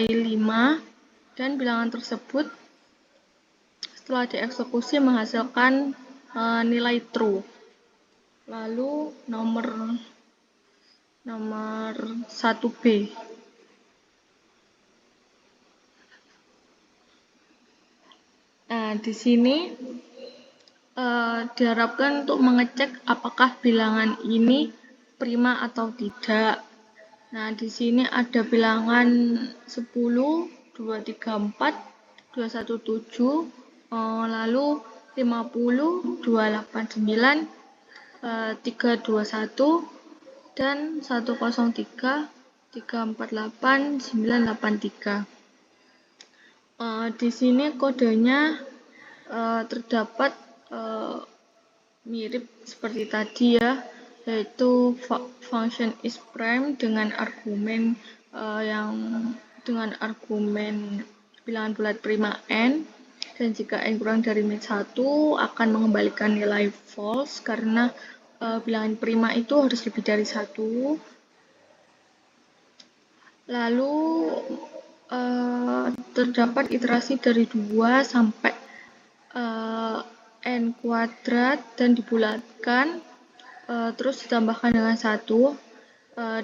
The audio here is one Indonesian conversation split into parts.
nilai 5 dan bilangan tersebut setelah dieksekusi menghasilkan nilai true. Lalu nomor 1B. Nah, di sini diharapkan untuk mengecek apakah bilangan ini prima atau tidak. Nah, di sini ada bilangan 10, 234, 217, lalu 50, 289, 321, dan 103, 348, 983. Di sini kodenya terdapat mirip seperti tadi ya, yaitu function is prime dengan argumen bilangan bulat prima n, dan jika n kurang dari min 1 akan mengembalikan nilai false karena bilangan prima itu harus lebih dari 1. Lalu terdapat iterasi dari 2 sampai n kuadrat dan dibulatkan, terus ditambahkan dengan 1,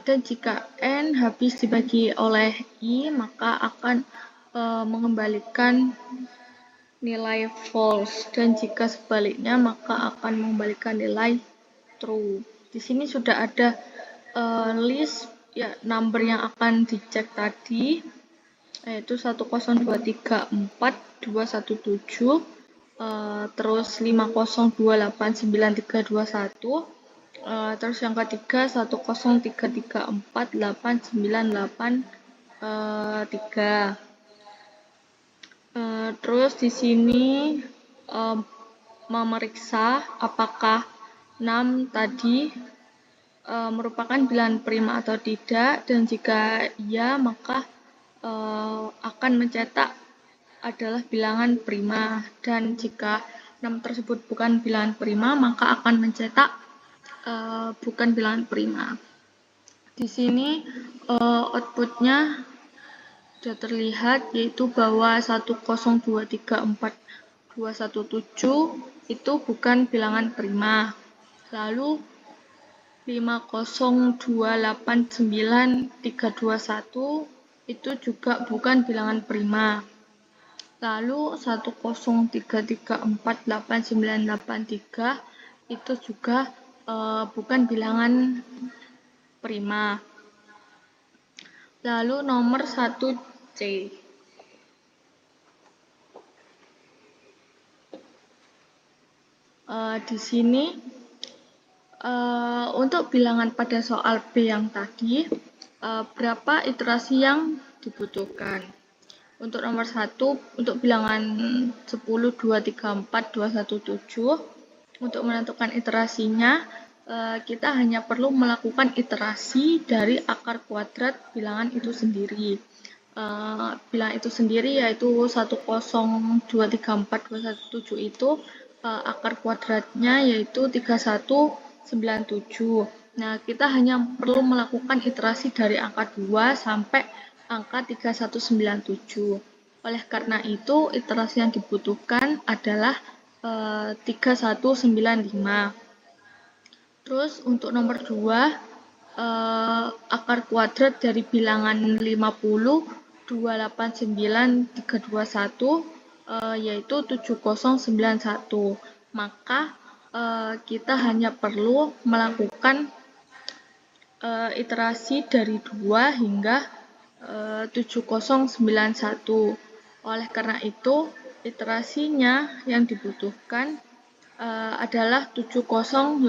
dan jika n habis dibagi oleh i maka akan mengembalikan nilai false, dan jika sebaliknya maka akan mengembalikan nilai true. Di sini sudah ada list ya number yang akan dicek tadi, yaitu 10234, 217, terus 5028931, terus yang ketiga 103348983. Terus di sini memeriksa apakah 6 tadi merupakan bilangan prima atau tidak, dan jika iya maka akan mencetak adalah bilangan prima, dan jika 6 tersebut bukan bilangan prima maka akan mencetak bukan bilangan prima. Di sini outputnya sudah terlihat, yaitu bahwa 10234,217 itu bukan bilangan prima. Lalu 50289,321 itu juga bukan bilangan prima. Lalu 103348983 itu juga bukan bilangan prima. Lalu nomor 1C. Di sini untuk bilangan pada soal B yang tadi, berapa iterasi yang dibutuhkan? Untuk nomor 1, untuk bilangan 10, 234, 217, untuk menentukan iterasinya, kita hanya perlu melakukan iterasi dari akar kuadrat bilangan itu sendiri. Bilangan itu sendiri yaitu 10234,217 itu akar kuadratnya yaitu 3197. Nah, kita hanya perlu melakukan iterasi dari angka 2 sampai angka 3197. Oleh karena itu, iterasi yang dibutuhkan adalah 3195. Terus untuk nomor 2, akar kuadrat dari bilangan 50, 289, 321 yaitu 7091. Maka kita hanya perlu melakukan iterasi dari 2 hingga 7091. Oleh karena itu, iterasinya yang dibutuhkan adalah 7089.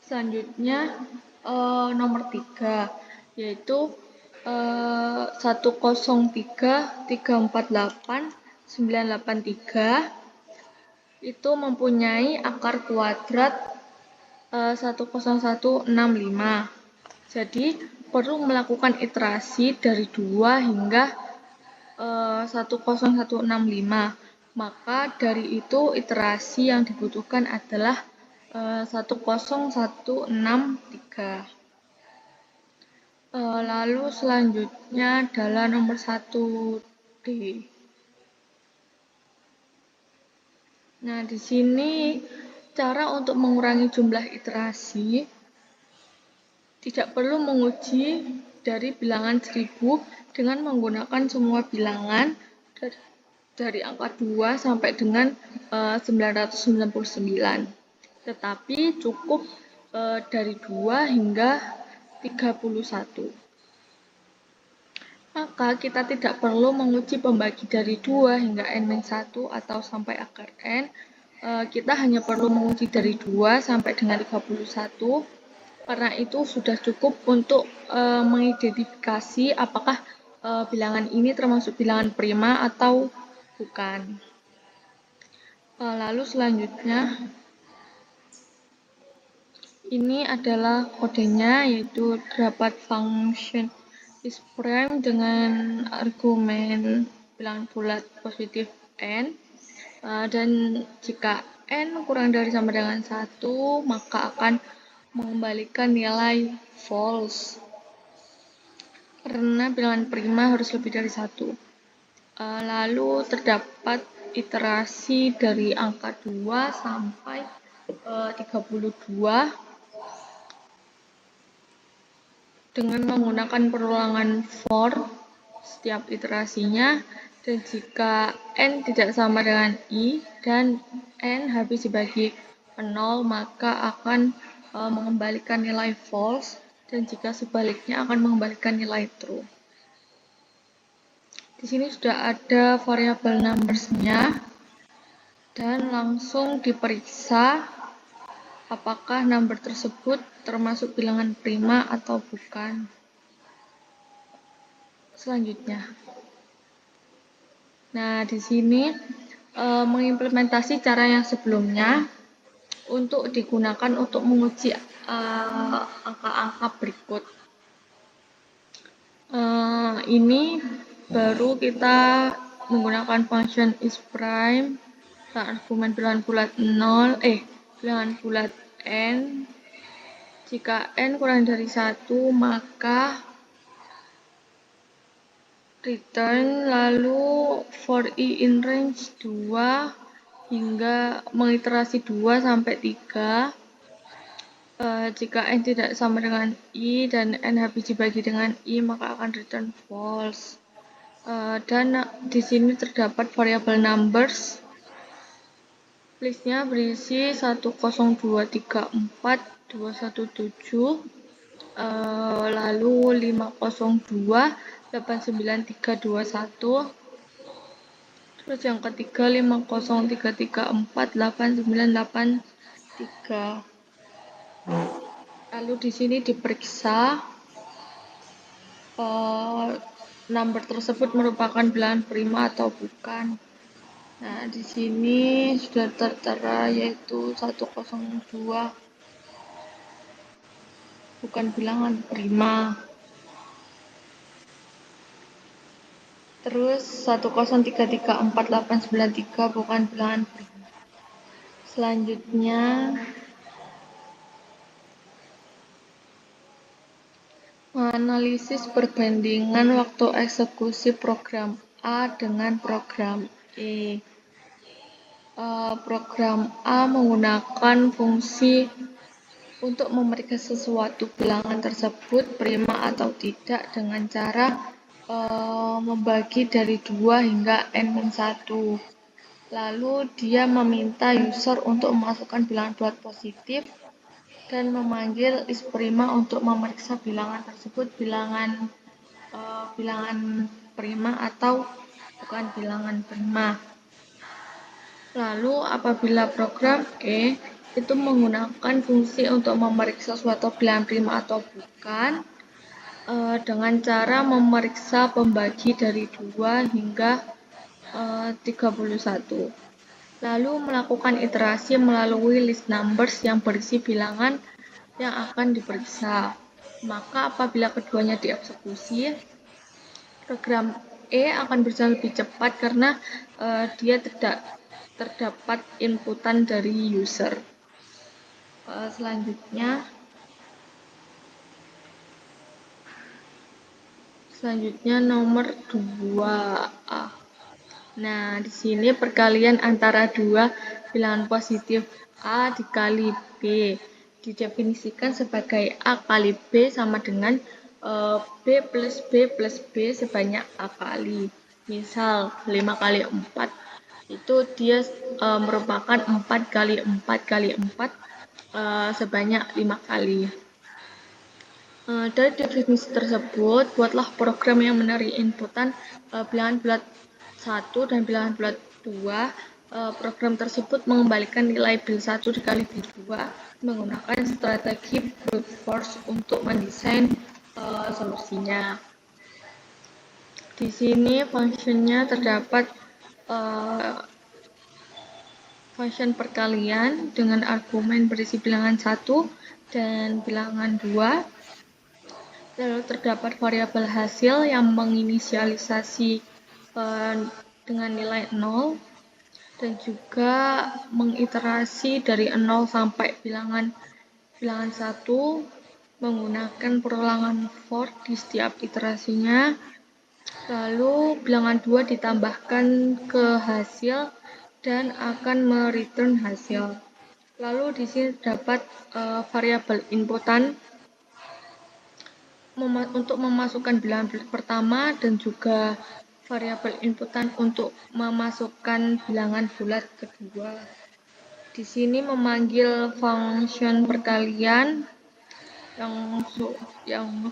Selanjutnya nomor 3, yaitu 103348983 itu mempunyai akar kuadrat 10165. Jadi perlu melakukan iterasi dari 2 hingga 10165. Maka dari itu iterasi yang dibutuhkan adalah 10163. Lalu selanjutnya adalah nomor 1D. Nah, di sini cara untuk mengurangi jumlah iterasi tidak perlu menguji dari bilangan 1000 dengan menggunakan semua bilangan dari angka 2 sampai dengan 999. Tetapi cukup dari 2 hingga 31. Maka kita tidak perlu menguji pembagi dari 2 hingga n-1 atau sampai akar n. Kita hanya perlu menguji dari 2 sampai dengan 31. Karena itu sudah cukup untuk mengidentifikasi apakah bilangan ini termasuk bilangan prima atau bukan. Lalu selanjutnya ini adalah kodenya, yaitu dapat function is prime dengan argumen bilangan bulat positif n, dan jika n kurang dari sama dengan 1 maka akan mengembalikan nilai false karena bilangan prima harus lebih dari 1. Lalu terdapat iterasi dari angka 2 sampai 32 dengan menggunakan perulangan for setiap iterasinya, dan jika n tidak sama dengan i dan n habis dibagi 0 maka akan mengembalikan nilai false, dan jika sebaliknya akan mengembalikan nilai true. Di sini sudah ada variabel numbers-nya dan langsung diperiksa apakah number tersebut termasuk bilangan prima atau bukan. Selanjutnya. Nah, di sini mengimplementasi cara yang sebelumnya untuk digunakan untuk menguji angka-angka berikut. Ini baru kita menggunakan function is prime dan argumen bilangan bulat bilangan bulat n. Jika n kurang dari 1 maka return, lalu for i in range 2 hingga mengiterasi 2 sampai 3. Jika n tidak sama dengan i dan n habis dibagi dengan i maka akan return false. Dan di sini terdapat variabel numbers. Listnya berisi 10234 217, lalu 502 89321, terus yang ketiga 50334 8983. Lalu di sini diperiksa number tersebut merupakan bilangan prima atau bukan. Nah, di sini sudah tertera yaitu 102 bukan bilangan prima. Terus 103348993 bukan bilangan prima. Selanjutnya menganalisis perbandingan waktu eksekusi program A dengan program E. Program A menggunakan fungsi untuk memeriksa sesuatu bilangan tersebut prima atau tidak dengan cara membagi dari 2 hingga n-1. Lalu dia meminta user untuk memasukkan bilangan bulat positif dan memanggil isPrima untuk memeriksa bilangan tersebut bilangan prima atau bukan bilangan prima. Lalu apabila program E itu menggunakan fungsi untuk memeriksa suatu bilangan prima atau bukan dengan cara memeriksa pembagi dari 2 hingga 31. Lalu melakukan iterasi melalui list numbers yang berisi bilangan yang akan diperiksa. Maka apabila keduanya dieksekusi, program E akan berjalan lebih cepat karena dia tidak terdapat inputan dari user. Selanjutnya Selanjutnya nomor 2A. Nah, di sini perkalian antara dua bilangan positif A dikali B didefinisikan sebagai A kali B sama dengan B plus B plus B sebanyak A kali. Misal 5 kali 4 itu dia merupakan 4 kali 4 kali 4 sebanyak 5 kali. Dari definisi tersebut, buatlah program yang menarik inputan bilangan bulat 1 dan bilangan bulat 2. Program tersebut mengembalikan nilai bil 1 dikali bil 2 menggunakan strategi brute force untuk mendesain solusinya. Di sini fungsinya terdapat function perkalian dengan argumen berisi bilangan 1 dan bilangan 2. Lalu terdapat variabel hasil yang menginisialisasi dengan nilai 0 dan juga mengiterasi dari 0 sampai bilangan 1 menggunakan perulangan for di setiap iterasinya. Lalu bilangan 2 ditambahkan ke hasil dan akan mereturn hasil. Lalu di sini terdapat variabel inputan untuk memasukkan bilangan bulat pertama dan juga variabel inputan untuk memasukkan bilangan bulat kedua. Di sini memanggil function perkalian yang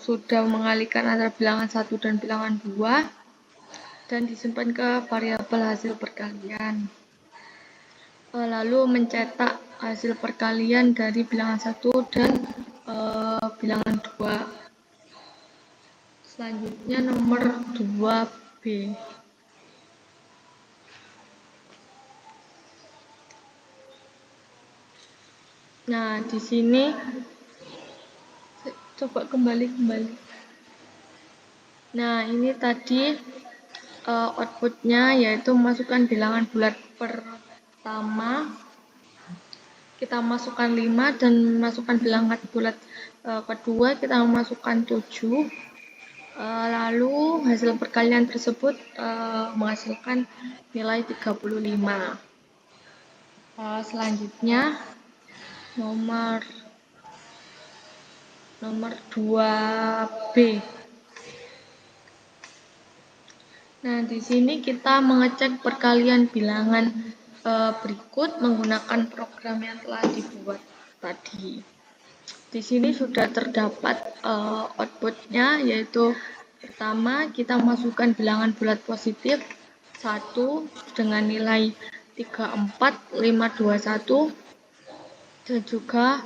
sudah mengalihkan antara bilangan 1 dan bilangan 2 dan disimpan ke variabel hasil perkalian. Lalu mencetak hasil perkalian dari bilangan 1 dan bilangan 2. Selanjutnya nomor 2B. Nah, di sini coba kembali. Nah, ini tadi outputnya yaitu masukkan bilangan bulat pertama. Kita masukkan 5 dan masukkan bilangan bulat kedua kita masukkan 7. Lalu hasil perkalian tersebut menghasilkan nilai 35. Selanjutnya nomor 2B. Nah, di sini kita mengecek perkalian bilangan berikut menggunakan program yang telah dibuat tadi. Di sini sudah terdapat outputnya, yaitu pertama kita masukkan bilangan bulat positif 1 dengan nilai 34,521 dan juga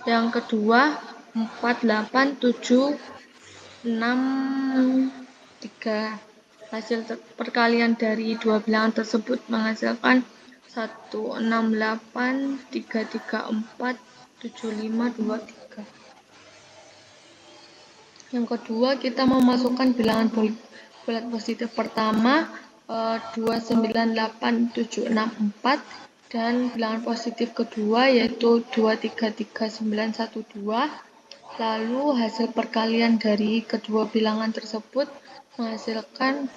yang kedua 48,763. Hasil perkalian dari dua bilangan tersebut menghasilkan 168,334,7523. Yang kedua, kita memasukkan bilangan bulat positif pertama 298,764 dan bilangan positif kedua yaitu 233,912. Lalu hasil perkalian dari kedua bilangan tersebut menghasilkan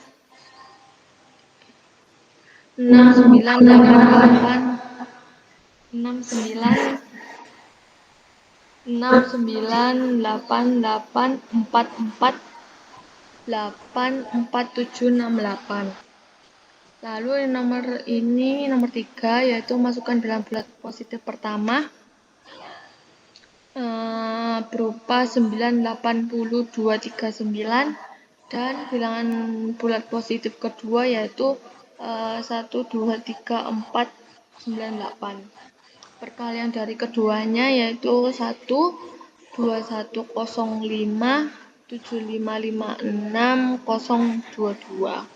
69,84768. Lalu nomor 3 yaitu masukkan bilangan bulat positif pertama berupa 980,239 dan bilangan bulat positif kedua yaitu 123,498. Perkalian dari keduanya yaitu 1,2105,7556,022.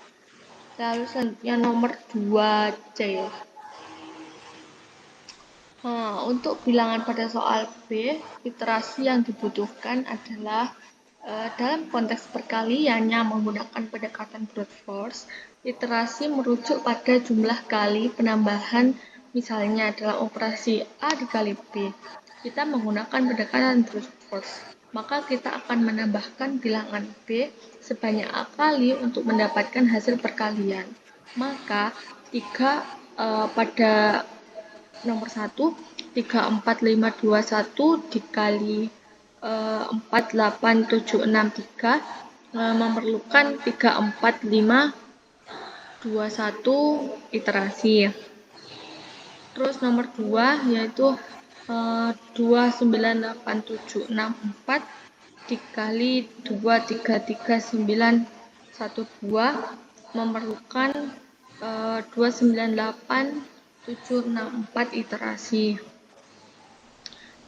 Lalu selanjutnya nomor 2C. Untuk bilangan pada soal B, iterasi yang dibutuhkan adalah dalam konteks perkaliannya menggunakan pendekatan brute force, iterasi merujuk pada jumlah kali penambahan, misalnya dalam operasi A dikali B. Kita menggunakan pendekatan brute force. maka kita akan menambahkan bilangan B sebanyak A kali untuk mendapatkan hasil perkalian. Maka pada nomor 1, 3, 4, 5, 2, 1 dikali 4, 8, 7, 6, 3 memerlukan 3, 4, 5, 2, 1 iterasi. Terus nomor 2 yaitu 2, 9, 8, 7, 6, 4 dikali 2, 3, 3, 9, 1, 2 memerlukan 2, 9, 8, 7, 6, 4 iterasi.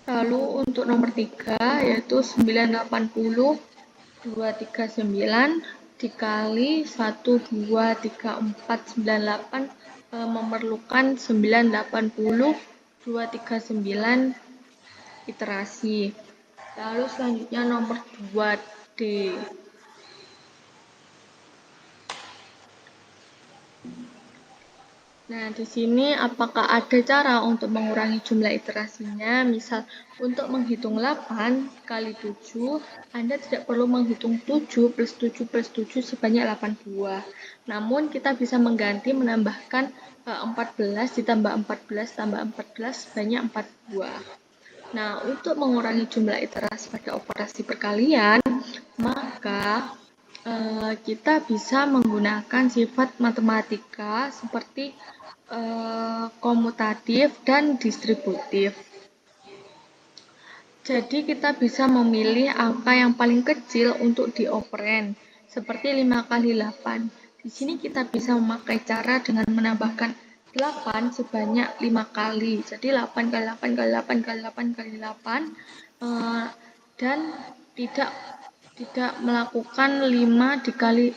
Lalu untuk nomor 3 yaitu 9, 80, 2, 3, 9 dikali 1, 2, 3, 4, 9, 8 memerlukan 9, 80, 2, 3, 9 iterasi. Lalu selanjutnya nomor 2D. Nah, di sini apakah ada cara untuk mengurangi jumlah iterasinya? Misal, untuk menghitung 8 kali 7, Anda tidak perlu menghitung 7 plus 7 plus 7 sebanyak 8 buah. Namun, kita bisa mengganti menambahkan 14 ditambah 14 tambah 14 sebanyak 4 buah. Nah, untuk mengurangi jumlah iterasi pada operasi perkalian, maka kita bisa menggunakan sifat matematika seperti komutatif dan distributif. Jadi kita bisa memilih angka yang paling kecil untuk dioperand, seperti 5 kali 8. Di sini kita bisa memakai cara dengan menambahkan 8 sebanyak 5 kali. Jadi 8 kali 8 kali 8 kali 8 kali 8 dan tidak melakukan 5 dikali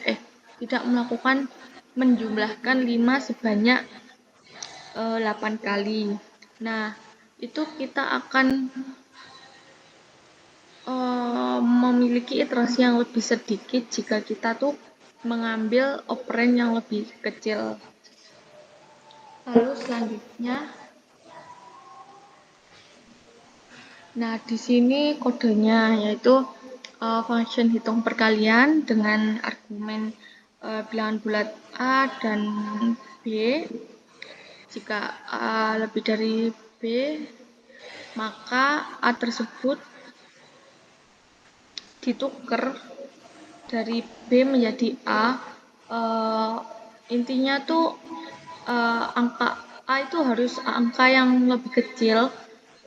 tidak melakukan menjumlahkan 5 sebanyak 8 kali. Nah, itu kita akan memiliki iterasi yang lebih sedikit jika kita tuh mengambil operand yang lebih kecil. Lalu selanjutnya, nah di sini kodenya yaitu function hitung perkalian dengan argumen bilangan bulat A dan B. Jika A lebih dari B, maka A tersebut ditukar dari B menjadi A. Intinya tuh angka A itu harus angka yang lebih kecil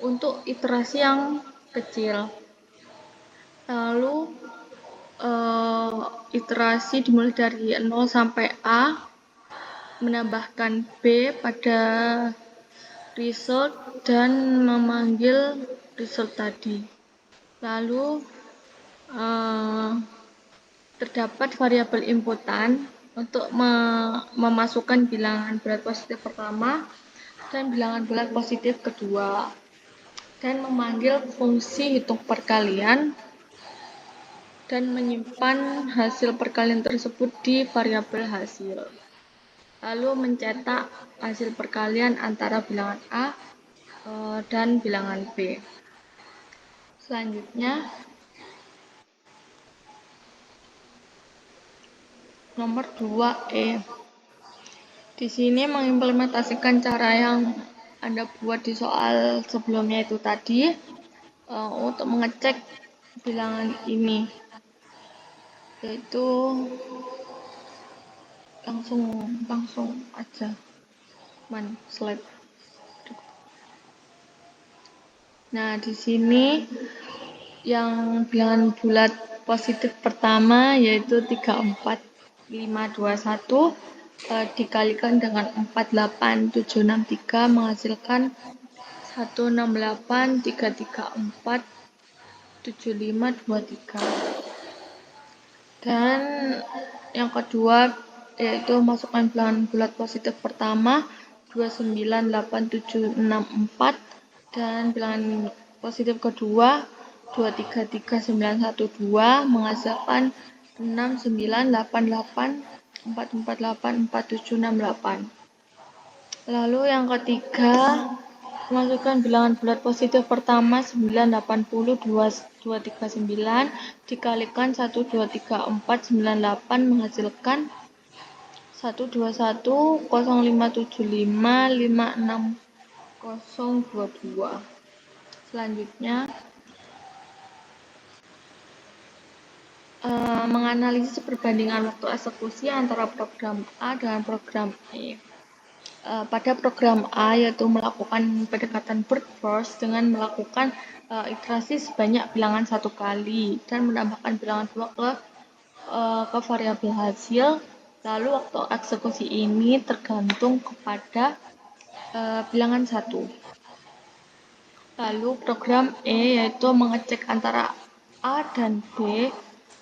untuk iterasi yang kecil. Lalu iterasi dimulai dari 0 sampai A, menambahkan B pada result dan memanggil result tadi. Lalu terdapat variabel inputan untuk memasukkan bilangan bulat positif pertama dan bilangan bulat positif kedua, dan memanggil fungsi hitung perkalian dan menyimpan hasil perkalian tersebut di variabel hasil. Lalu mencetak hasil perkalian antara bilangan A dan bilangan B. Selanjutnya, nomor 2E. Di sini mengimplementasikan cara yang Anda buat di soal sebelumnya itu tadi untuk mengecek bilangan ini, yaitu langsung aja slide. Nah, di sini yang bilangan bulat positif pertama yaitu 34, 5, 2, 1 dikalikan dengan 4, 8, 7, 6, 3 menghasilkan 1, 6, 8, 3, 3, 4, 7, 5, 2, 3. Dan yang kedua yaitu masukkan bilangan bulat positif pertama 29, 8, 7, 6, 4 dan bilangan positif kedua 2, 3, 3, 9, 1, 2 menghasilkan 6, 9, 8, 8, 4, 4, 8, 4, 7, 6, 8. Lalu yang ketiga Masukkan bilangan bulat positif pertama 9, 80, 239 dikalikan 1, 2, 3, 4, 9, 8 menghasilkan 121, 0575, 56022. Selanjutnya, menganalisis perbandingan waktu eksekusi antara program A dengan program E. Pada program A yaitu melakukan pendekatan brute force dengan melakukan iterasi sebanyak bilangan 1 kali dan menambahkan bilangan 2 ke variabel hasil. Lalu waktu eksekusi ini tergantung kepada bilangan 1. Lalu program E yaitu mengecek antara A dan B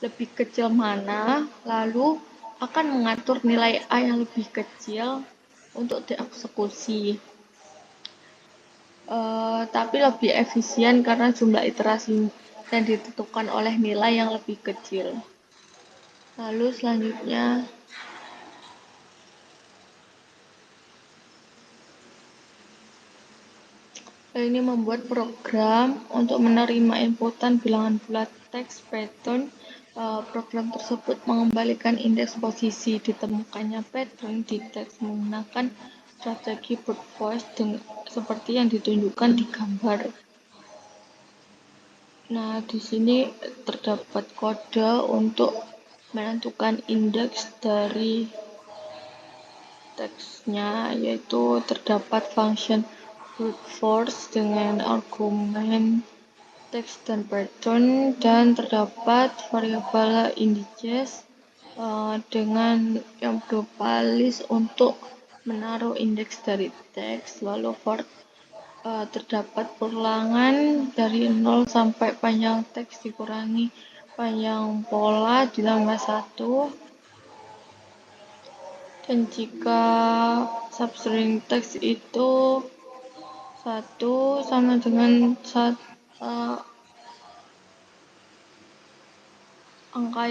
lebih kecil mana, lalu akan mengatur nilai A yang lebih kecil untuk dieksekusi. Tapi lebih efisien karena jumlah iterasi yang ditentukan oleh nilai yang lebih kecil. Lalu selanjutnya, ini membuat program untuk menerima inputan bilangan bulat teks pattern. Program tersebut mengembalikan indeks posisi ditemukannya pattern di teks menggunakan strategi brute force seperti yang ditunjukkan di gambar. Nah, di sini terdapat kode untuk menentukan indeks dari teksnya, yaitu terdapat function brute force dengan argumen teks dan pattern, dan terdapat variabel indices dengan yang berupa list untuk menaruh indeks dari teks, lalu for terdapat ulangan dari 0 sampai panjang teks dikurangi panjang pola ditambah 1, dan jika substring teks itu 1 sama dengan angka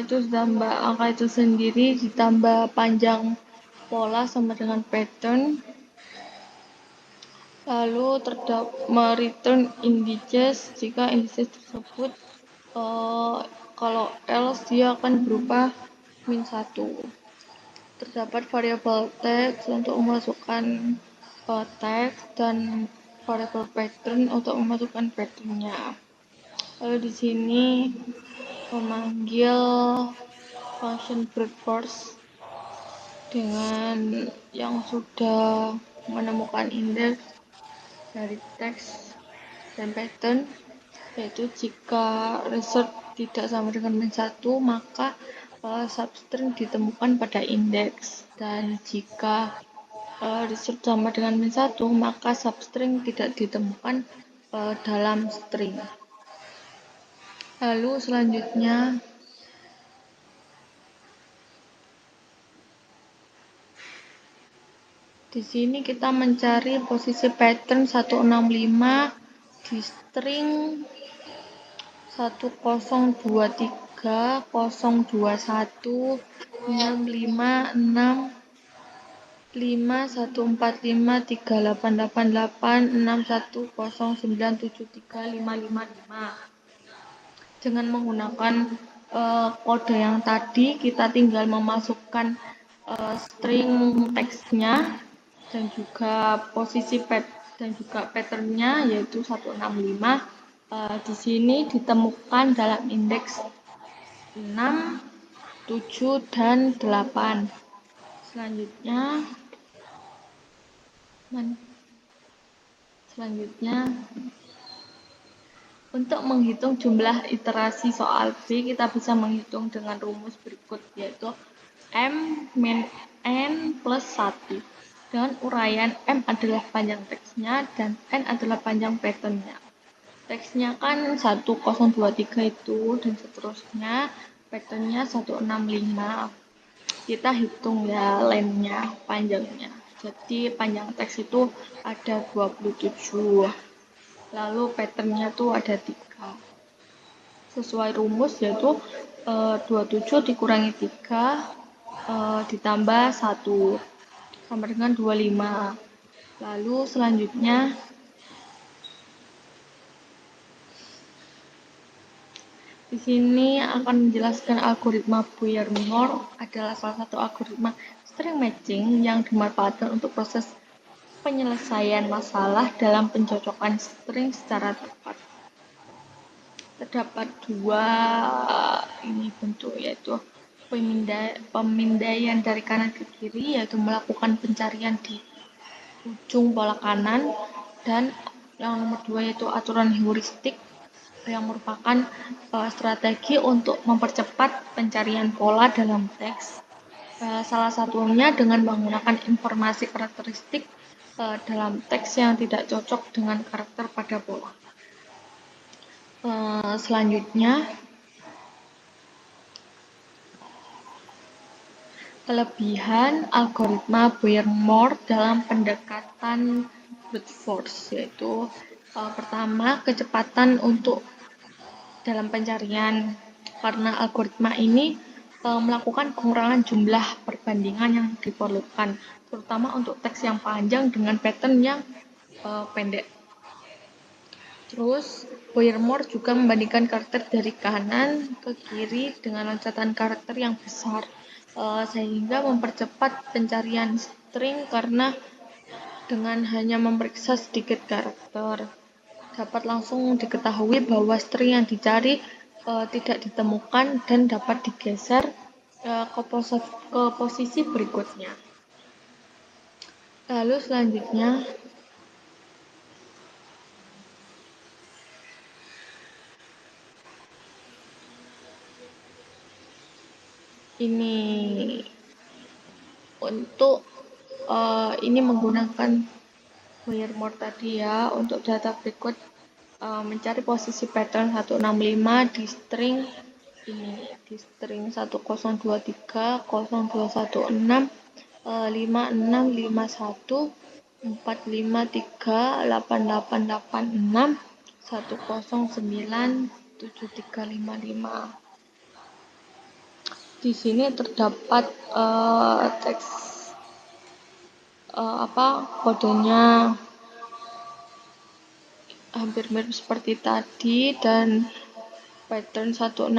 itu sendiri ditambah panjang pola sama dengan pattern, lalu return indices jika indices tersebut kalau else dia akan berupa min 1. Terdapat variabel teks untuk memasukkan teks dan variabel pattern untuk memasukkan patternnya. Lalu di sini memanggil function brute force dengan yang sudah menemukan indeks dari teks dan pattern, yaitu jika result tidak sama dengan min 1 maka substring ditemukan pada indeks, dan jika result sama dengan min 1 maka substring tidak ditemukan dalam string. Lalu selanjutnya, di sini kita mencari posisi pattern 165 di string 1023 021 656 5145 3888 610973 Dengan menggunakan kode yang tadi, kita tinggal memasukkan string teksnya dan juga posisi dan juga patternnya, yaitu 165. Di sini ditemukan dalam indeks 6, 7, dan 8. Selanjutnya, untuk menghitung jumlah iterasi soal B, kita bisa menghitung dengan rumus berikut, yaitu M min N plus 1. Dengan uraian M adalah panjang teksnya dan N adalah panjang patternnya. Teksnya kan 1023 itu, dan seterusnya. Patternnya 165. Kita hitung ya lengthnya, panjangnya. Jadi panjang teks itu ada 27. Lalu patternnya tuh ada 3. Sesuai rumus yaitu 27 dikurangi 3 ditambah 1 sama dengan 25. Lalu selanjutnya Di sini akan menjelaskan algoritma Boyer-Moore adalah salah satu algoritma string matching yang dimanfaatkan untuk proses penyelesaian masalah dalam pencocokan string secara tepat. Terdapat dua ini bentuk, yaitu pemindaian dari kanan ke kiri, yaitu melakukan pencarian di ujung pola kanan, dan yang nomor dua yaitu aturan heuristik yang merupakan strategi untuk mempercepat pencarian pola dalam teks. Salah satunya dengan menggunakan informasi karakteristik dalam teks yang tidak cocok dengan karakter pada pola. Selanjutnya, kelebihan algoritma Boyer-Moore dalam pendekatan brute force, yaitu pertama, kecepatan untuk dalam pencarian, karena algoritma ini melakukan pengurangan jumlah perbandingan yang diperlukan, terutama untuk teks yang panjang dengan pattern yang pendek. Terus, Boyer-Moore juga membandingkan karakter dari kanan ke kiri dengan loncatan karakter yang besar, sehingga mempercepat pencarian string karena dengan hanya memeriksa sedikit karakter, dapat langsung diketahui bahwa string yang dicari tidak ditemukan dan dapat digeser ke posisi berikutnya. Lalu selanjutnya, ini untuk ini menggunakan Boyer-Moore tadi ya, untuk data berikut mencari posisi pattern 165 di string ini, di string 1023, 0216, 5651, 453, 8886, 109, 7355. Di sini terdapat teks kodenya hampir mirip seperti tadi, dan pattern 165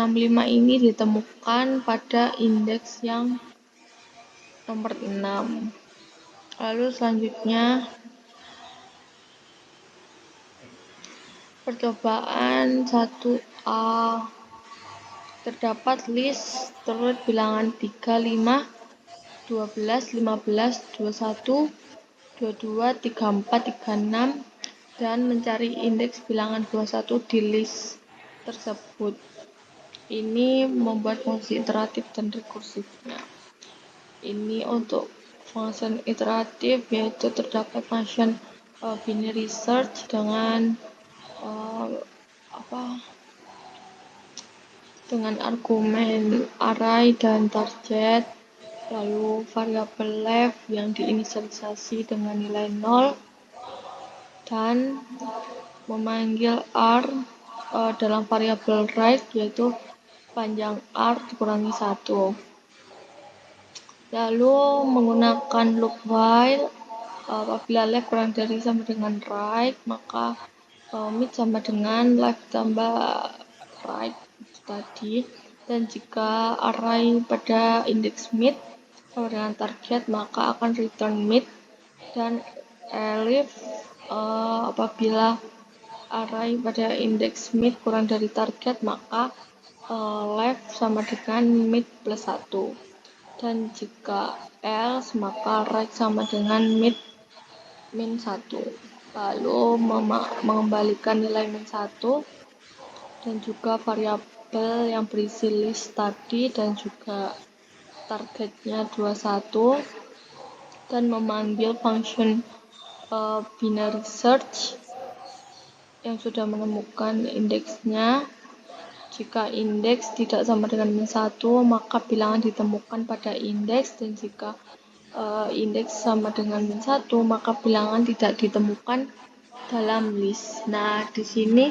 ini ditemukan pada indeks yang nomor 6. Lalu selanjutnya, percobaan 1A. Terdapat list turut bilangan 3, 5, 12, 15, 21, 22, 34, 36, dan mencari indeks bilangan 21 di list tersebut. Ini membuat fungsi iteratif dan rekursifnya. Ini untuk function iteratif, yaitu terdapat function binary search dengan dengan argumen array dan target, lalu variabel left yang diinisialisasi dengan nilai 0, dan memanggil r dalam variabel right, yaitu panjang r dikurangi 1. Lalu menggunakan loop while, apabila left kurang dari sama dengan right, maka mid sama dengan left tambah right tadi, dan jika array pada indeks mid sama dengan target, maka akan return mid, dan elif apabila array pada indeks mid kurang dari target, maka left sama dengan mid plus 1, dan jika else maka right sama dengan mid min 1. Lalu mengembalikan nilai min 1 dan juga variabel yang berisi list tadi dan juga targetnya 21, dan memanggil function binary search yang sudah menemukan indeksnya. Jika indeks tidak sama dengan min 1, maka bilangan ditemukan pada indeks, dan jika indeks sama dengan min 1, maka bilangan tidak ditemukan dalam list. Nah, di sini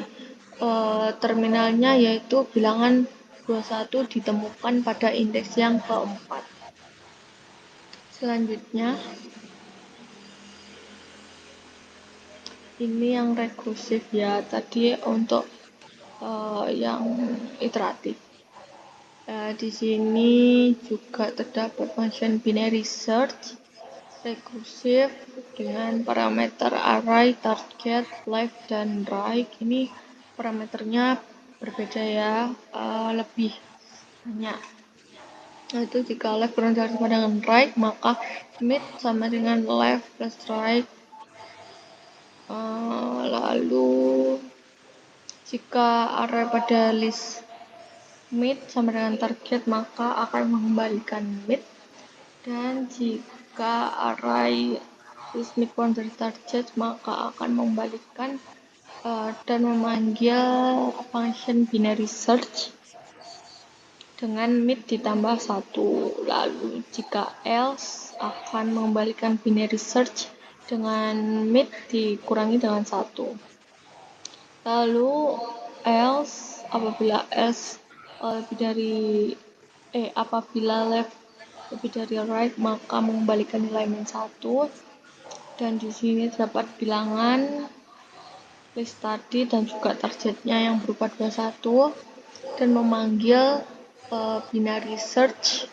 terminalnya yaitu bilangan 21 ditemukan pada indeks yang keempat. Selanjutnya, ini yang rekursif ya. Tadi untuk yang iteratif. Di sini juga terdapat function binary search rekursif dengan parameter array, target, left, dan right. Ini parameternya berbeda ya, lebih banyak. Itu jika left kurang dari sama dengan right, maka mid sama dengan left plus right. Lalu jika array pada list mid sama dengan target, maka akan mengembalikan mid. Dan jika array list mid kurang dari target, maka akan mengembalikan dan memanggil function binary search dengan mid ditambah 1. Lalu jika else akan mengembalikan binary search dengan mid dikurangi dengan 1. Lalu else apabila left lebih dari right, maka mengembalikan nilai min 1. Dan di sini terdapat bilangan list tadi dan juga targetnya yang berupa 21 dan memanggil binary search.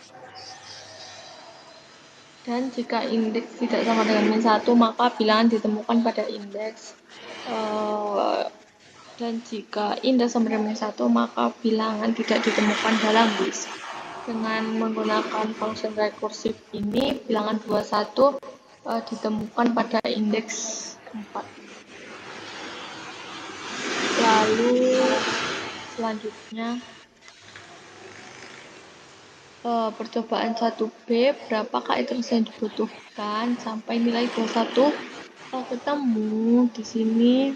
Dan jika indeks tidak sama dengan min 1, maka bilangan ditemukan pada indeks. Dan jika indeks sama dengan min 1, maka bilangan tidak ditemukan dalam list. Dengan menggunakan function rekursif ini, bilangan 21 ditemukan pada indeks 4. Lalu selanjutnya percobaan 1B, berapakah iterasi yang dibutuhkan sampai nilai 21 ketemu. Di sini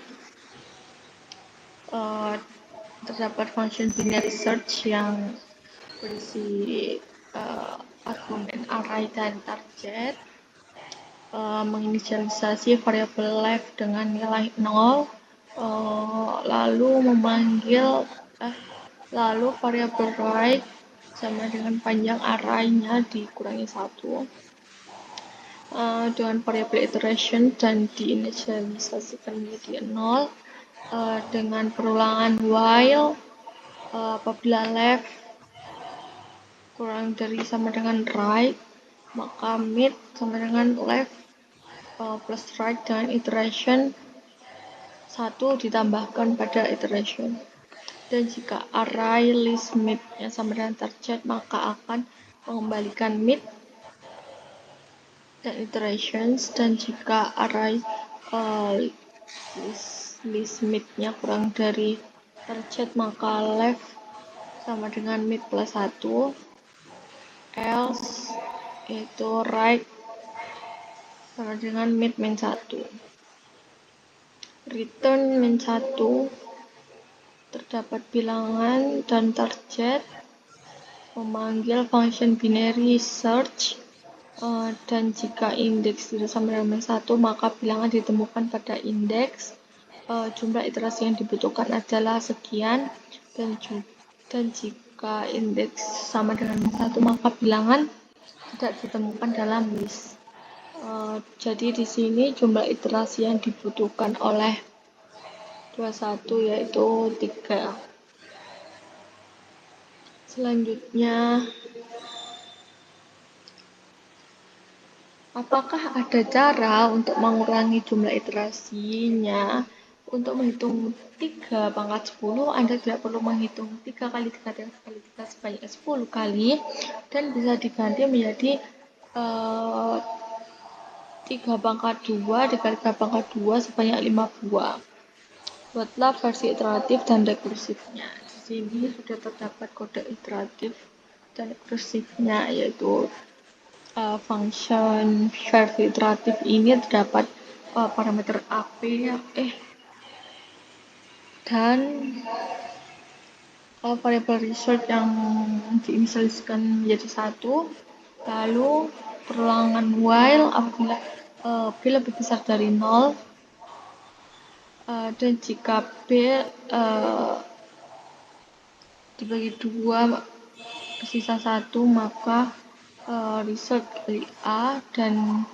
terdapat function binary search yang berisi argumen array dan target, menginisialisasi variabel left dengan nilai 0, lalu lalu variabel right sama dengan panjang array-nya dikurangi 1 dengan variabel iteration dan diinisialisasikan menjadi 0 dengan perulangan while apabila left kurang dari sama dengan right, maka mid sama dengan left plus right dengan iteration 1 ditambahkan pada iteration. Dan jika array list mid yang sama dengan target, maka akan mengembalikan mid dan iterations. Dan jika array list mid-nya kurang dari target, maka left sama dengan mid plus 1, else yaitu right sama dengan mid min 1. Return min 1 terdapat bilangan dan target, memanggil function binary search, dan jika indeks tidak sama dengan min 1, maka bilangan ditemukan pada indeks. Jumlah iterasi yang dibutuhkan adalah sekian, dan jika indeks sama dengan min 1, maka bilangan tidak ditemukan dalam list. Jadi di sini jumlah iterasi yang dibutuhkan oleh 21 yaitu 3. Selanjutnya, apakah ada cara untuk mengurangi jumlah iterasinya? Untuk menghitung 3 pangkat 10, Anda tidak perlu menghitung 3 kali 3 kali 3 sebanyak 10 kali, dan bisa diganti menjadi 3 pangkat 2 dikali 3 pangkat 2 sebanyak 5 buah. Buatlah versi iteratif dan rekursifnya. Di sini sudah terdapat kode iteratif dan rekursifnya, yaitu function versi iteratif ini terdapat parameter AP dan variabel result yang diinisialisasikan menjadi 1, lalu perulangan while apabila B lebih besar dari 0, dan jika B dibagi 2 sisa 1, maka result kali A dan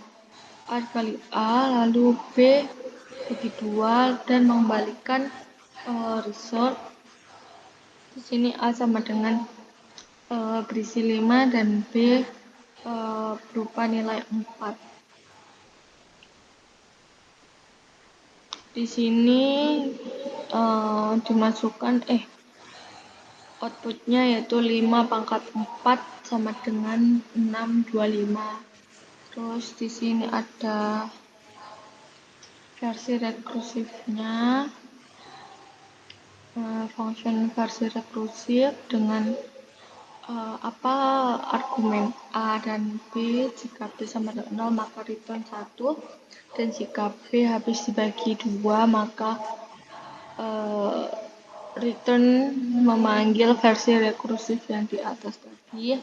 A dikali A, lalu B bagi 2 dan mengembalikan result Di sini A sama dengan berisi 5 dan B berupa nilai 4. Di sini dimasukkan outputnya yaitu 5 pangkat 4 sama dengan 625. Terus di sini ada versi rekursifnya, function versi rekursif dengan argumen A dan B. Jika B sama dengan 0 maka return 1, dan jika B habis dibagi 2 maka return memanggil versi rekursif yang di atas tadi,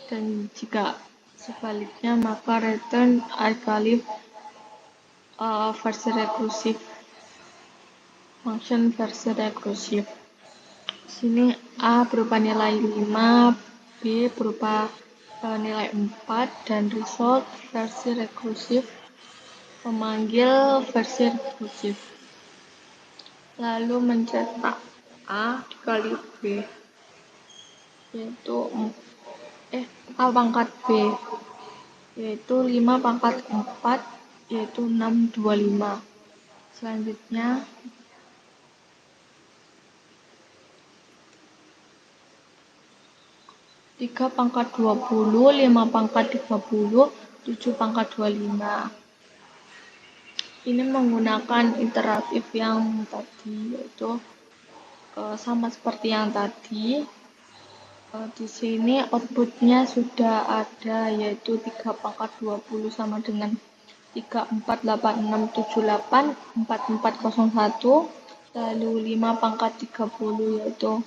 dan jika sebaliknya maka return kali versi rekursif, function versi rekursif. Sini A berupa nilai 5, B berupa nilai 4, dan result versi rekursif memanggil versi rekursif. Lalu mencetak A dikali B, yaitu A pangkat B, yaitu 5 pangkat 4, yaitu 625. Selanjutnya, 3 pangkat 20, 5 pangkat 30, 7 pangkat 25. Ini menggunakan iteratif yang tadi, yaitu sama seperti yang tadi. Di sini outputnya sudah ada, yaitu 3 pangkat 20 sama dengan 348678 4401, lalu 5 pangkat 30 yaitu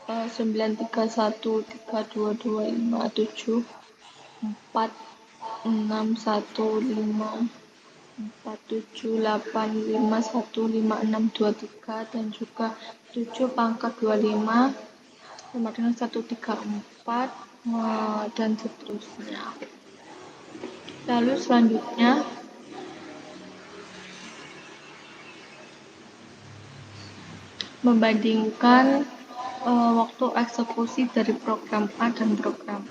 931322574 61547851623, dan juga 7 pangkat 25 sama dengan 134 dan seterusnya. Lalu selanjutnya membandingkan waktu eksekusi dari program A dan program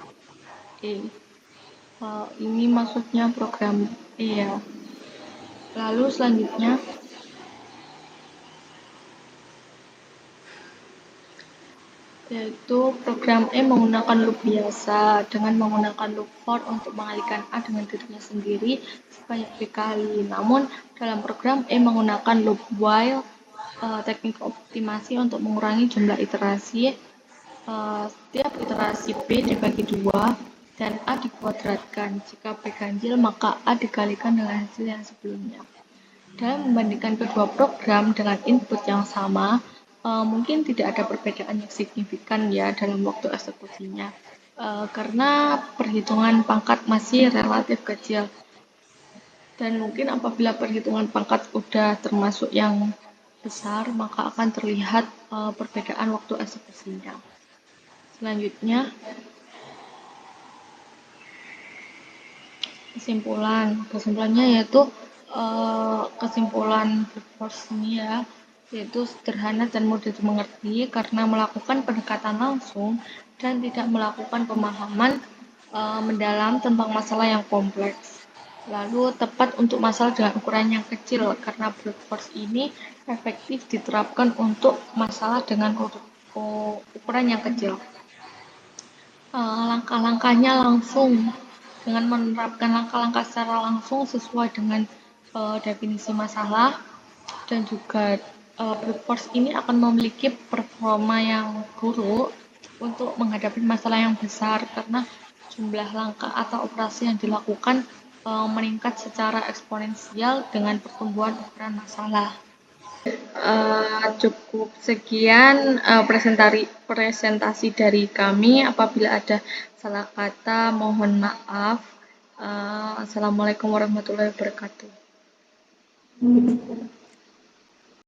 E. Ini maksudnya program E ya. Lalu selanjutnya yaitu program E menggunakan loop biasa dengan menggunakan loop for untuk mengalihkan A dengan dirinya sendiri sebanyak 3 kali. Namun dalam program E menggunakan loop while, teknik optimasi untuk mengurangi jumlah iterasi. Setiap iterasi B dibagi 2 dan A dikuadratkan. Jika B ganjil maka A dikalikan dengan hasil yang sebelumnya. Dalam membandingkan kedua program dengan input yang sama, mungkin tidak ada perbedaan yang signifikan ya dalam waktu eksekusinya, karena perhitungan pangkat masih relatif kecil, dan mungkin apabila perhitungan pangkat udah termasuk yang besar maka akan terlihat perbedaan waktu eksekusinya. Selanjutnya, kesimpulannya yaitu kesimpulan brute force ini ya, yaitu sederhana dan mudah dimengerti karena melakukan pendekatan langsung dan tidak melakukan pemahaman mendalam tentang masalah yang kompleks. Lalu tepat untuk masalah dengan ukuran yang kecil karena brute force ini efektif diterapkan untuk masalah dengan ukuran yang kecil. Langkah-langkahnya langsung, dengan menerapkan langkah-langkah secara langsung sesuai dengan definisi masalah, dan juga brute force ini akan memiliki performa yang buruk untuk menghadapi masalah yang besar karena jumlah langkah atau operasi yang dilakukan meningkat secara eksponensial dengan pertumbuhan ukuran masalah. Cukup sekian presentasi dari kami. Apabila ada salah kata mohon maaf. Assalamualaikum warahmatullahi wabarakatuh.